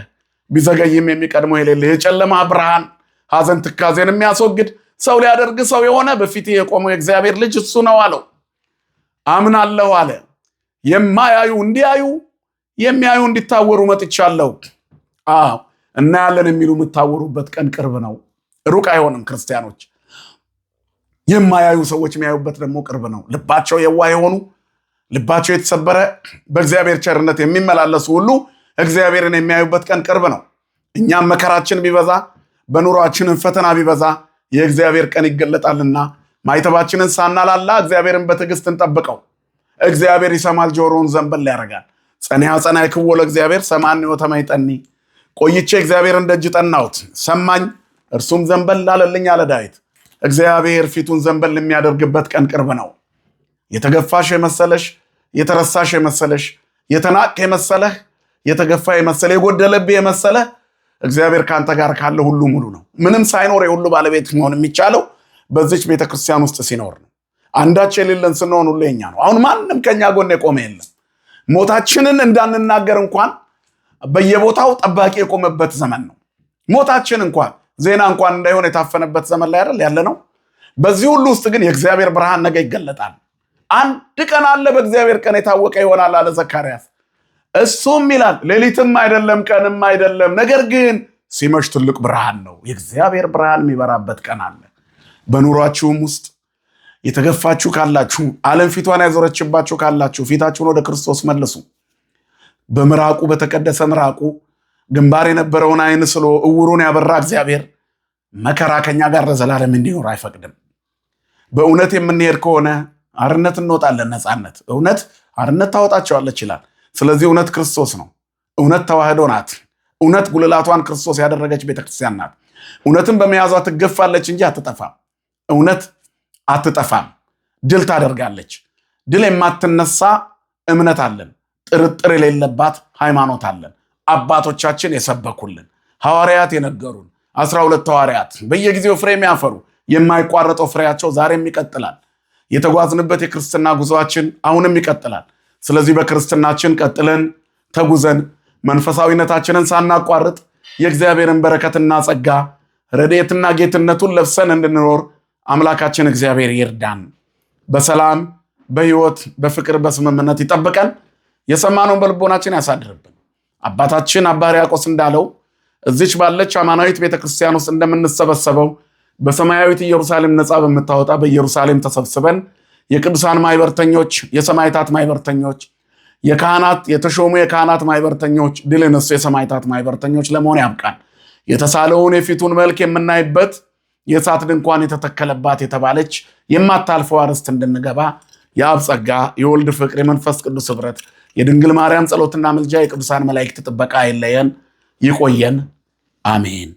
ቢዘገይም የሚቀድሞ የሌለ የጨለማ ብርሃን ሐዘን ትካዜን የሚያስወግድ ሰው ሊያደርግ ሰው የሆነ በፊት የቆመው የእግዚአብሔር ልጅ እሱ ነው አለው። አምናለሁ አለ። የማያዩ እንዲያዩ የሚያዩ እንዲታወሩ መጥቻለሁ። እናያለን የሚሉ የምታወሩበት ቀን ቅርብ ነው፣ ሩቅ አይሆንም። ክርስቲያኖች የማያዩ ሰዎች የሚያዩበት ደግሞ ቅርብ ነው። ልባቸው የዋህ የሆኑ ልባቸው የተሰበረ በእግዚአብሔር ቸርነት የሚመላለሱ ሁሉ እግዚአብሔርን የሚያዩበት ቀን ቅርብ ነው። እኛም መከራችን ቢበዛ በኑሯችንን ፈተና ቢበዛ የእግዚአብሔር ቀን ይገለጣልና ማይተባችንን ሳናላላ እግዚአብሔርን በትዕግስት እንጠብቀው። እግዚአብሔር ይሰማል፣ ጆሮውን ዘንበል ያደርጋል። ጸኒያ ጸናይ ክዎ ለእግዚአብሔር ሰማኒ ወተማይጠኒ። ቆይቼ እግዚአብሔርን ደጅ ጠናሁት ሰማኝ፣ እርሱም ዘንበል አለልኝ አለ ዳዊት። እግዚአብሔር ፊቱን ዘንበል የሚያደርግበት ቀን ቅርብ ነው። የተገፋሽ የመሰለሽ፣ የተረሳሽ የመሰለሽ፣ የተናቅ የመሰለህ፣ የተገፋ የመሰለ፣ የጎደለብህ የመሰለህ እግዚአብሔር ከአንተ ጋር ካለ ሁሉ ሙሉ ነው። ምንም ሳይኖር የሁሉ ባለቤት መሆን የሚቻለው በዚች ቤተክርስቲያን ውስጥ ሲኖር ነው። አንዳች የሌለን ስንሆን ሁሉ የኛ ነው። አሁን ማንም ከኛ ጎን የቆመ የለም። ሞታችንን እንዳንናገር እንኳን በየቦታው ጠባቂ የቆመበት ዘመን ነው። ሞታችን እንኳን ዜና እንኳን እንዳይሆን የታፈነበት ዘመን ላይ አይደል ያለ ነው። በዚህ ሁሉ ውስጥ ግን የእግዚአብሔር ብርሃን ነገ ይገለጣል። አንድ ቀን አለ፣ በእግዚአብሔር ቀን የታወቀ ይሆናል አለ ዘካርያስ። እሱም ይላል ሌሊትም አይደለም ቀንም አይደለም፣ ነገር ግን ሲመሽ ትልቅ ብርሃን ነው። የእግዚአብሔር ብርሃን የሚበራበት ቀን አለ። በኑሯችሁም ውስጥ የተገፋችሁ ካላችሁ፣ ዓለም ፊቷን ያዞረችባችሁ ካላችሁ ፊታችሁን ወደ ክርስቶስ መልሱ። በምራቁ በተቀደሰ ምራቁ ግንባር የነበረውን አይን ስሎ እውሩን ያበራ እግዚአብሔር መከራ ከኛ ጋር ለዘላለም እንዲኖር አይፈቅድም። በእውነት የምንሄድ ከሆነ አርነት እንወጣለን። ነፃነት እውነት አርነት ታወጣቸዋለች ይላል። ስለዚህ እውነት ክርስቶስ ነው። እውነት ተዋህዶ ናት። እውነት ጉልላቷን ክርስቶስ ያደረገች ቤተክርስቲያን ናት። እውነትን በመያዟ ትገፋለች እንጂ አትጠፋም። እውነት አትጠፋም፣ ድል ታደርጋለች። ድል የማትነሳ እምነት አለን። ጥርጥር የሌለባት ሃይማኖት አለን። አባቶቻችን የሰበኩልን፣ ሐዋርያት የነገሩን 12 ሐዋርያት በየጊዜው ፍሬ የሚያፈሩ የማይቋረጠው ፍሬያቸው ዛሬም ይቀጥላል። የተጓዝንበት የክርስትና ጉዞአችን አሁንም ይቀጥላል። ስለዚህ በክርስትናችን ቀጥለን ተጉዘን መንፈሳዊነታችንን ሳናቋርጥ የእግዚአብሔርን በረከትና ጸጋ ረድኤትና ጌትነቱን ለብሰን እንድንኖር አምላካችን እግዚአብሔር ይርዳን። በሰላም በሕይወት በፍቅር በስምምነት ይጠብቀን። የሰማነውን በልቦናችን ያሳድርብን። አባታችን አባ ሕርያቆስ እንዳለው እዚች ባለች አማናዊት ቤተክርስቲያን ውስጥ እንደምንሰበሰበው በሰማያዊት ኢየሩሳሌም ነፃ በምታወጣ በኢየሩሳሌም ተሰብስበን የቅዱሳን ማይበርተኞች፣ የሰማይታት ማይበርተኞች፣ የካህናት የተሾሙ የካህናት ማይበርተኞች፣ ድል የነሱ የሰማይታት ማይበርተኞች ለመሆን ያብቃን። የተሳለውን የፊቱን መልክ የምናይበት የእሳት ድንኳን የተተከለባት የተባለች የማታልፈው አርስት እንድንገባ የአብ ጸጋ የወልድ ፍቅር የመንፈስ ቅዱስ ኅብረት የድንግል ማርያም ጸሎትና ምልጃ የቅዱሳን መላእክት ጥበቃ አይለየን። ይቆየን። አሜን።